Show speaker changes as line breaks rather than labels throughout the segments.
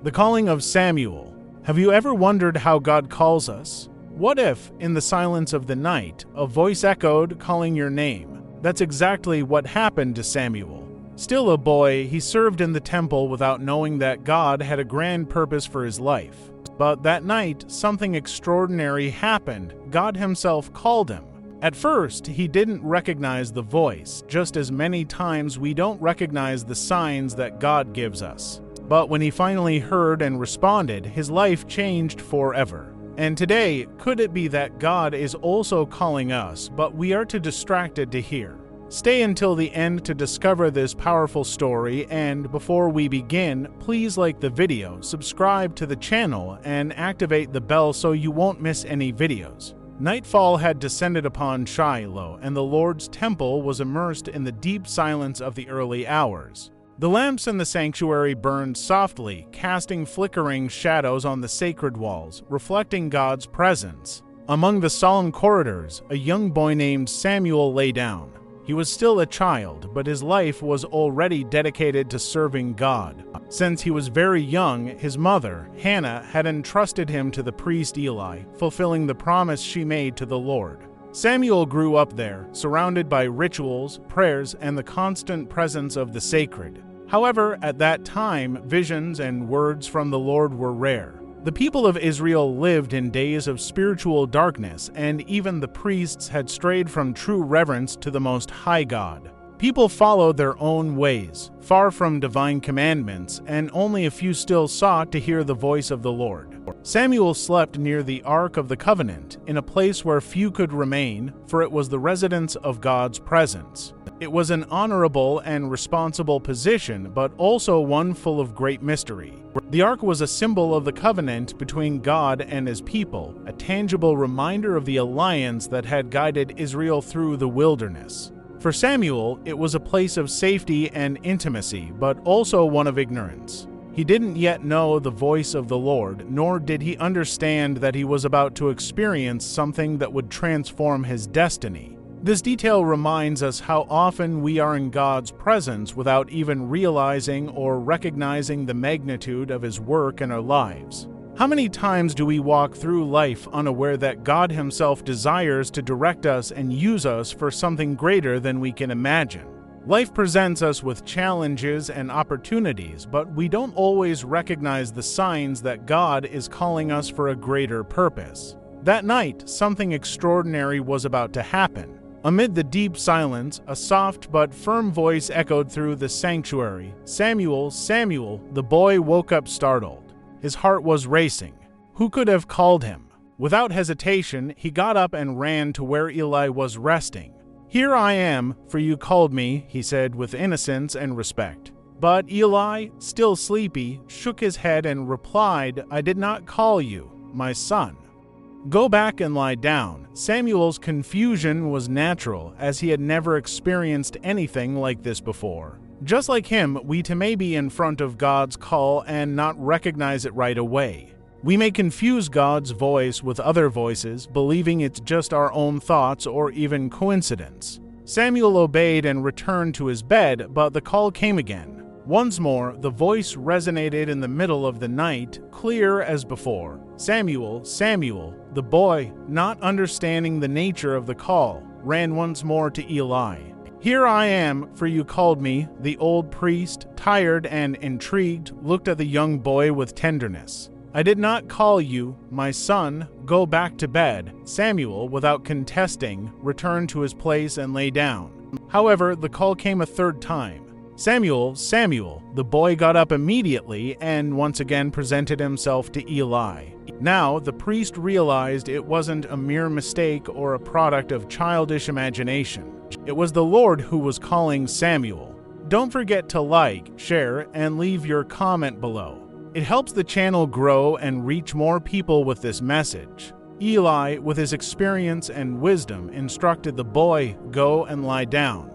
The calling of Samuel. Have you ever wondered how God calls us? What if, in the silence of the night, a voice echoed calling your name? That's exactly what happened to Samuel. Still a boy, he served in the temple without knowing that God had a grand purpose for his life. But that night, something extraordinary happened. God himself called him. At first, he didn't recognize the voice, just as many times we don't recognize the signs that God gives us. But when he finally heard and responded, his life changed forever. And today, could it be that God is also calling us, but we are too distracted to hear? Stay until the end to discover this powerful story, and before we begin, please like the video, subscribe to the channel, and activate the bell so you won't miss any videos. Nightfall had descended upon Shiloh, and the Lord's temple was immersed in the deep silence of the early hours. The lamps in the sanctuary burned softly, casting flickering shadows on the sacred walls, reflecting God's presence. Among the solemn corridors, a young boy named Samuel lay down. He was still a child, but his life was already dedicated to serving God. Since he was very young, his mother, Hannah, had entrusted him to the priest Eli, fulfilling the promise she made to the Lord. Samuel grew up there, surrounded by rituals, prayers, and the constant presence of the sacred. However, at that time, visions and words from the Lord were rare. The people of Israel lived in days of spiritual darkness, and even the priests had strayed from true reverence to the Most High God. People followed their own ways, far from divine commandments, and only a few still sought to hear the voice of the Lord. Samuel slept near the Ark of the Covenant, in a place where few could remain, for it was the residence of God's presence. It was an honorable and responsible position, but also one full of great mystery. The Ark was a symbol of the covenant between God and his people, a tangible reminder of the alliance that had guided Israel through the wilderness. For Samuel, it was a place of safety and intimacy, but also one of ignorance. He didn't yet know the voice of the Lord, nor did he understand that he was about to experience something that would transform his destiny. This detail reminds us how often we are in God's presence without even realizing or recognizing the magnitude of his work in our lives. How many times do we walk through life unaware that God himself desires to direct us and use us for something greater than we can imagine? Life presents us with challenges and opportunities, but we don't always recognize the signs that God is calling us for a greater purpose. That night, something extraordinary was about to happen. Amid the deep silence, a soft but firm voice echoed through the sanctuary. "Samuel, Samuel!" The boy woke up startled. His heart was racing. Who could have called him? Without hesitation, he got up and ran to where Eli was resting. "Here I am, for you called me," he said with innocence and respect. But Eli, still sleepy, shook his head and replied, "I did not call you, my son. Go back and lie down." Samuel's confusion was natural, as he had never experienced anything like this before. Just like him, we too may be in front of God's call and not recognize it right away. We may confuse God's voice with other voices, believing it's just our own thoughts or even coincidence. Samuel obeyed and returned to his bed, but the call came again. Once more, the voice resonated in the middle of the night, clear as before. "Samuel, Samuel!" The boy, not understanding the nature of the call, ran once more to Eli. "Here I am, for you called me." The old priest, tired and intrigued, looked at the young boy with tenderness. "I did not call you, my son. Go back to bed." Samuel, without contesting, returned to his place and lay down. However, the call came a third time. "Samuel, Samuel!" The boy got up immediately and once again presented himself to Eli. Now, the priest realized it wasn't a mere mistake or a product of childish imagination. It was the Lord who was calling Samuel. Don't forget to like, share, and leave your comment below. It helps the channel grow and reach more people with this message. Eli, with his experience and wisdom, instructed the boy, "Go and lie down.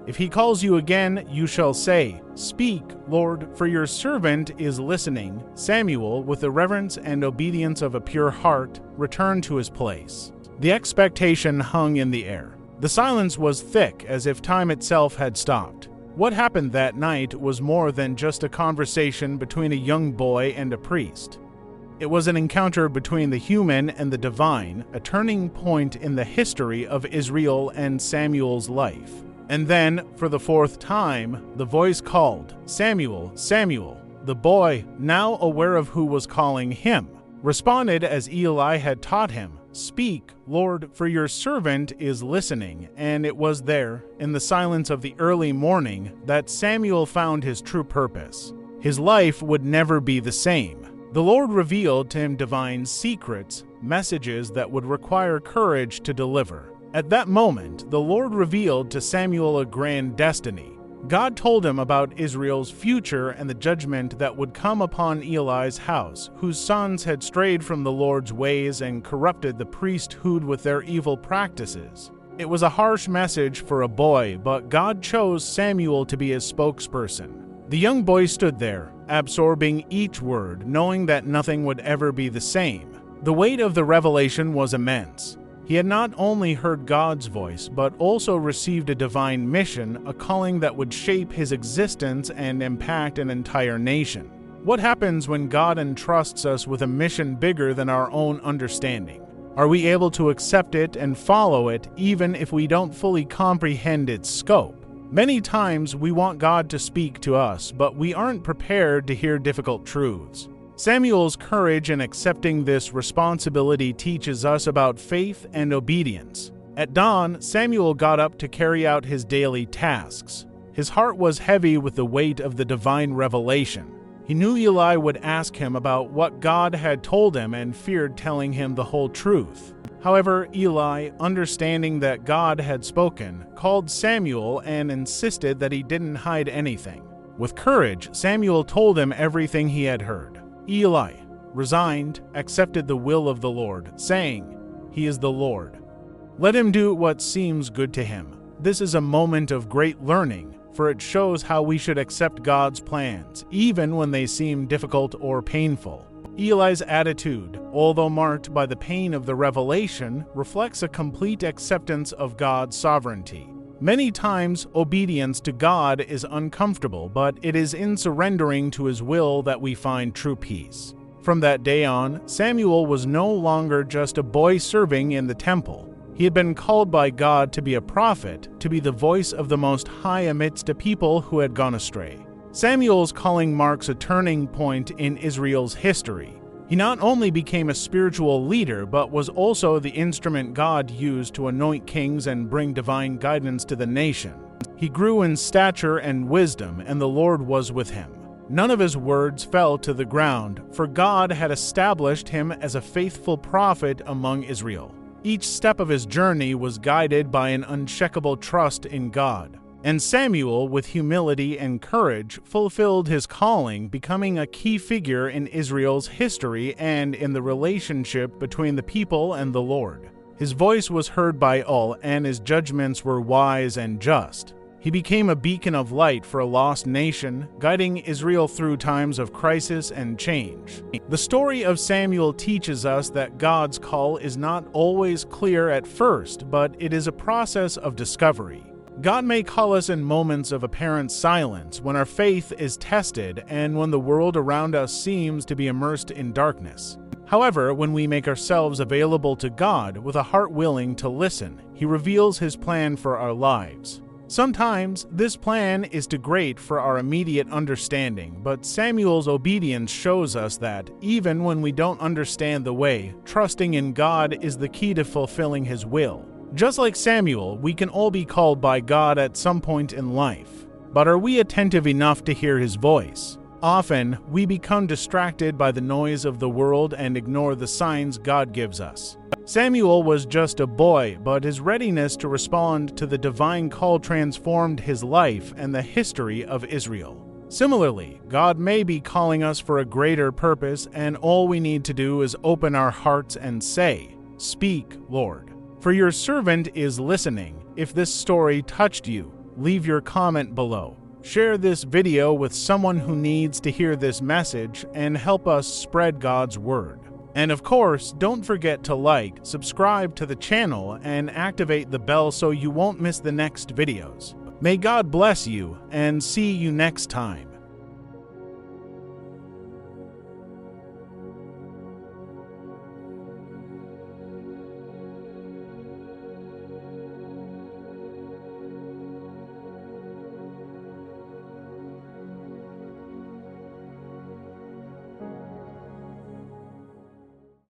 If he calls you again, you shall say, 'Speak, Lord, for your servant is listening.'" Samuel, with the reverence and obedience of a pure heart, returned to his place. The expectation hung in the air. The silence was thick, as if time itself had stopped. What happened that night was more than just a conversation between a young boy and a priest. It was an encounter between the human and the divine, a turning point in the history of Israel and Samuel's life. And then, for the fourth time, the voice called, "Samuel, Samuel." The boy, now aware of who was calling him, responded as Eli had taught him, "Speak, Lord, for your servant is listening." And it was there, in the silence of the early morning, that Samuel found his true purpose. His life would never be the same. The Lord revealed to him divine secrets, messages that would require courage to deliver. At that moment, the Lord revealed to Samuel a grand destiny. God told him about Israel's future and the judgment that would come upon Eli's house, whose sons had strayed from the Lord's ways and corrupted the priesthood with their evil practices. It was a harsh message for a boy, but God chose Samuel to be his spokesperson. The young boy stood there, absorbing each word, knowing that nothing would ever be the same. The weight of the revelation was immense. He had not only heard God's voice, but also received a divine mission, a calling that would shape his existence and impact an entire nation. What happens when God entrusts us with a mission bigger than our own understanding? Are we able to accept it and follow it, even if we don't fully comprehend its scope? Many times we want God to speak to us, but we aren't prepared to hear difficult truths. Samuel's courage in accepting this responsibility teaches us about faith and obedience. At dawn, Samuel got up to carry out his daily tasks. His heart was heavy with the weight of the divine revelation. He knew Eli would ask him about what God had told him and feared telling him the whole truth. However, Eli, understanding that God had spoken, called Samuel and insisted that he didn't hide anything. With courage, Samuel told him everything he had heard. Eli, resigned, accepted the will of the Lord, saying, "He is the Lord. Let him do what seems good to him." This is a moment of great learning, for it shows how we should accept God's plans, even when they seem difficult or painful. Eli's attitude, although marked by the pain of the revelation, reflects a complete acceptance of God's sovereignty. Many times, obedience to God is uncomfortable, but it is in surrendering to His will that we find true peace. From that day on, Samuel was no longer just a boy serving in the temple. He had been called by God to be a prophet, to be the voice of the Most High amidst a people who had gone astray. Samuel's calling marks a turning point in Israel's history. He not only became a spiritual leader, but was also the instrument God used to anoint kings and bring divine guidance to the nation. He grew in stature and wisdom, and the Lord was with him. None of his words fell to the ground, for God had established him as a faithful prophet among Israel. Each step of his journey was guided by an unshakable trust in God. And Samuel, with humility and courage, fulfilled his calling, becoming a key figure in Israel's history and in the relationship between the people and the Lord. His voice was heard by all, and his judgments were wise and just. He became a beacon of light for a lost nation, guiding Israel through times of crisis and change. The story of Samuel teaches us that God's call is not always clear at first, but it is a process of discovery. God may call us in moments of apparent silence, when our faith is tested and when the world around us seems to be immersed in darkness. However, when we make ourselves available to God with a heart willing to listen, He reveals His plan for our lives. Sometimes this plan is too great for our immediate understanding, but Samuel's obedience shows us that, even when we don't understand the way, trusting in God is the key to fulfilling His will. Just like Samuel, we can all be called by God at some point in life. But are we attentive enough to hear His voice? Often, we become distracted by the noise of the world and ignore the signs God gives us. Samuel was just a boy, but his readiness to respond to the divine call transformed his life and the history of Israel. Similarly, God may be calling us for a greater purpose, and all we need to do is open our hearts and say, "Speak, Lord. For your servant is listening." If this story touched you, leave your comment below. Share this video with someone who needs to hear this message and help us spread God's word. And of course, don't forget to like, subscribe to the channel, and activate the bell so you won't miss the next videos. May God bless you, and see you next time.